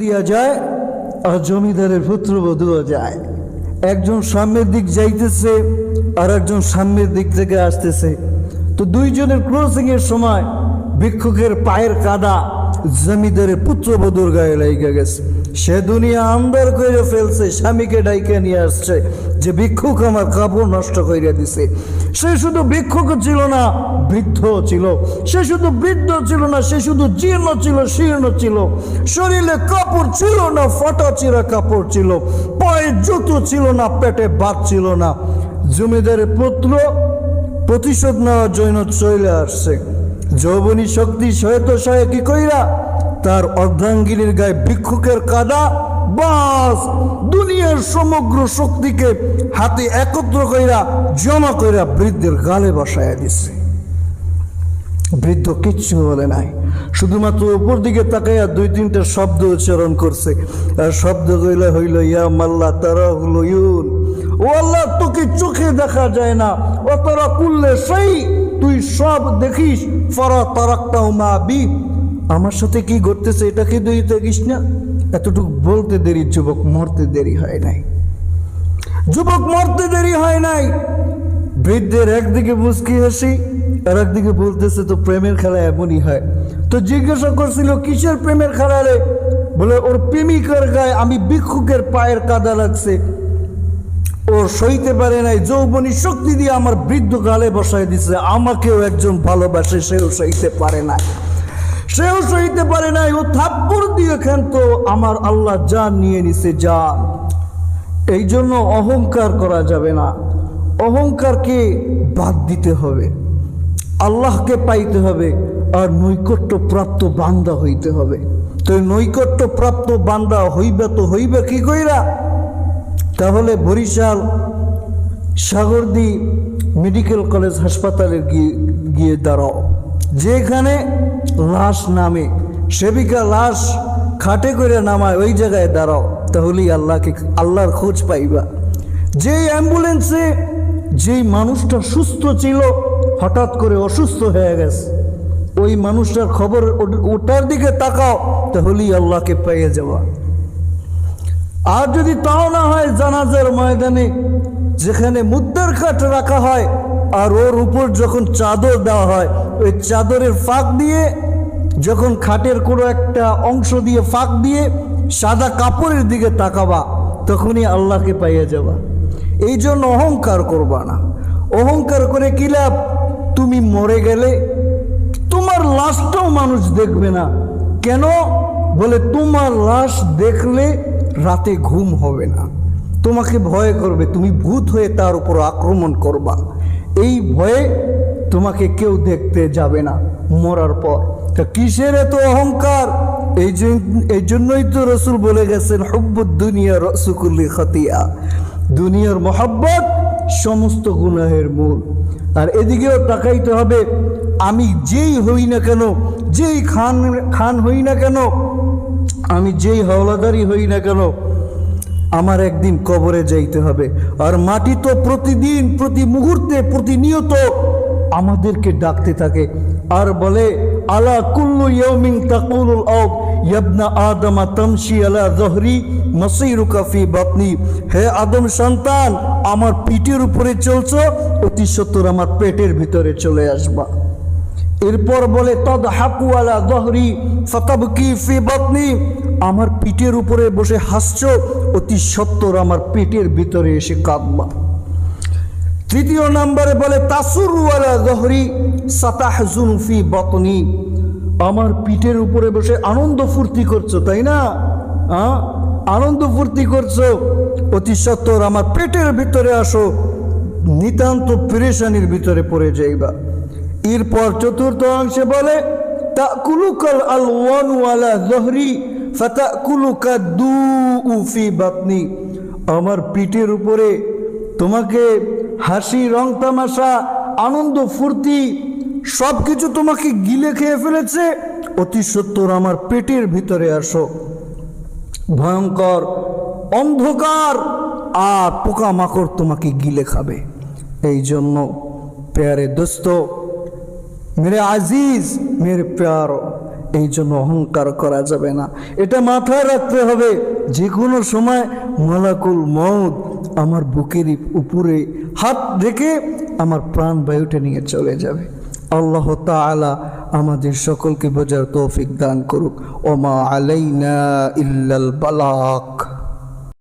দিয়া যায় আর জমিদারের পুত্রবধূও যায়। একজন সামনের দিক যাইতেছে আর একজন সামনের দিক থেকে আসতেছে। তো দুইজনের ক্রসিং এর সময় ভিক্ষুকের পায়ের কাদা জমিদারের পুত্রবধূর গায়ে লেগে গেছে। সে দুনিয়া আন্দার করে ফেলছে, স্বামীকে ডাইকে নিয়ে আসছে যে ভিক্ষুক আমার কাপড় নষ্ট করে দিছে। সে শুধু ভিক্ষুক ছিল না, বৃদ্ধ ছিল। সে শুধু বৃদ্ধ ছিল না, সে শুধু জীর্ণ ছিল, শীর্ণ ছিল। শরীরে কাপড় ছিল না, ফাটা চিরা কাপড় ছিল। পায়ে জুতো ছিল না, পেটে ভাত ছিল না। জমিদারের পুত্র প্রতিশোধ নেওয়ার জন্য চলে আসছে। যৌবনী শক্তি সহায়তা সহায় কি কইরা তার অর্ধাঙ্গিনীর গায়ে ভিক্ষুকের কাদা, বাস দুনিয়ার সমগ্র শক্তিকে হাতে একত্র কইরা জমা কইরা বৃদ্ধের গালে বসায়া দিছে। বৃদ্ধ কিচ্ছু বলে নাই, শুধুমাত্র উপর দিকে তাকাইয়া দুই তিনটা শব্দ উচ্চারণ করছে। আর শব্দ কইলে হইল ইয়া মাল্লা তারা হলো ইউন, ও আল্লাহ তোকে চোখে দেখা যায় না, ও তারা কুল্লে সেই তুই সব দেখিস। ফরা তারাকটাও মা বি, আমার সাথে কি ঘটতেছে এটা কি তুই দেখিস না? এতটুকু বলতে দেরি, যুবক মরতে দেরি হয় নাই। যুবক মরতে দেরি হয় নাই। বৃদ্ধের একদিকে মুস্কি হাসি আর একদিকে বলতেছে তো প্রেমের খেলা এমনই হয়। তো জিজ্ঞাসা করছিল কিসের প্রেমের খেলা রে? বলে ওর প্রেমিকার গায়ে আমি ভিক্ষুকের পায়ের কাদা লাগছে, ও সইতে পারে নাই, যৌবনী শক্তি দিয়ে আমার বৃদ্ধ গালে বসায় দিছে। আমাকেও একজন ভালোবাসে, সেও সইতে পারে না, সেও সইতে পারে নাই। ও থাপ্পড় দিয়ে খেলতো, আমার আল্লাহ জান নিয়ে নিছে, জান। এই জন্য অহংকার করা যাবে না। অহংকারকে বাদ দিতে হবে, আল্লাহকে পাইতে হবে আর নৈকট্য প্রাপ্ত বান্দা হইতে হবে। তো নৈকট্য প্রাপ্ত বান্দা হইবে তো হইবে কি কইরা? তাহলে বরিশাল সাগরদী মেডিকেল কলেজ হাসপাতালে গিয়ে দাঁড়াও, যেখানে লাশ নামে, সেবিকা লাশ খাটে করে নামায়, ওই জায়গায় দাঁড়াও, তাহলেই আল্লাহর খোঁজ পাইবা। যেই অ্যাম্বুলেন্সে যেই মানুষটা সুস্থ ছিল হঠাৎ করে অসুস্থ হয়ে গেছে, ওই মানুষটার খবর ওটার দিকে তাকাও, তাহলেই আল্লাহকে পেয়ে যাওয়া। আর যদি তাও না হয়, জানাজার ময়দানে যেখানে মুদ্রার খাট রাখা হয় আর ওর উপর যখন চাদর দেওয়া হয়, ওই চাদরের ফাঁক দিয়ে যখন খাটের কোনো একটা অংশ দিয়ে ফাঁক দিয়ে সাদা কাপড়ের দিকে তাকাবা, তখনই আল্লাহকে পাইয়ে যাবা। এই জন্য অহংকার করবা না। অহংকার করে কি লাভ? তুমি মরে গেলে তোমার লাশটাও মানুষ দেখবে না। কেন? বলে তোমার লাশ দেখলে রাতে ঘুম হবে না, তোমাকে ভয় করবে, তুমি ভূত হয়ে তার উপর আক্রমণ করবা। এই ভয়ে তোমাকে কেউ দেখতে যাবে না মরার পর। তা কিসের এত অহংকার? এই জন্যই তো রসুল বলে গেছেন হুব্বুদ দুনিয়া রাসু কুল্লি খাতিয়া, দুনিয়ার মহব্বত সমস্ত গুনাহের মূল। আর এদিকেও তাকাইতে হবে, আমি যেই হই না কেন, যেই খান হই না কেন, আমি যেই হাওলাদারি হই না কেন, আমার একদিন কবরে যাইতে হবে। আর মাটি তো প্রতিদিন, প্রতি মুহূর্তে, প্রতিনিয়ত আমাদেরকে ডাকতে থাকে আর বলে আলা কুল্লু ইয়াউমিন তাকুলুল আও ইয়াবনা আদম তামশি আলা যহরি মাসিরুকা ফি বাতনি, হে আদম সন্তান, আমার পিঠের উপরে চলছো, অতি সত্বর আমার পেটের ভিতরে চলে আসবা। এরপর বলে তাদহাকু আলা যহরি ফাতাবকি ফি বাতনি, আমার পিঠের উপরে বসে হাসছো, অতি সত্বর আমার পেটের ভিতরে এসে কাঁদবা। তৃতীয় নম্বরে বলে তাসুরু আলা যহরি সাতাহজুনু ফি বাতনি, আমার পিঠের উপরে বসে আনন্দ ফুর্তি করছো, তাই না? আনন্দ ফুর্তি করছো, অতি সত্বর আমার পেটের ভিতরে আসো, নিতান্ত পেরেশানির ভিতরে পড়ে যাইবা। এরপর চতুর্থ অংশে বলে তাকুলুকাল আলওয়ানু আলা যহরি ফাতাকুলুকা দুউ ফি বাতনি, আমার পিঠের উপরে তোমাকে হাসি, রং তামাশা, আনন্দ ফুর্তি সবকিছু তোমাকে গিলে খেয়ে ফেলেছে, অতি সত্বর আমার পেটের ভিতরে আসো। ভয়ঙ্কর অন্ধকার আর পোকামাকড় তোমাকে গিলে খাবে। এই জন্য প্যারে দোস্ত, মেরে আজিজ, মেরে প্যারো, এই জন্য অহংকার করা যাবে না। এটা মাথায় রাখতে হবে, যে কোনো সময় মালাকুল মউত আমার বুকের উপরে হাত রেখে আমার প্রাণ বায়ুটা নিয়ে চলে যাবে। আল্লাহ তাআলা আমাদের সকলকে বোঝার তৌফিক দান করুক। ওমা আলাইনা ইল্লাল বালাগ।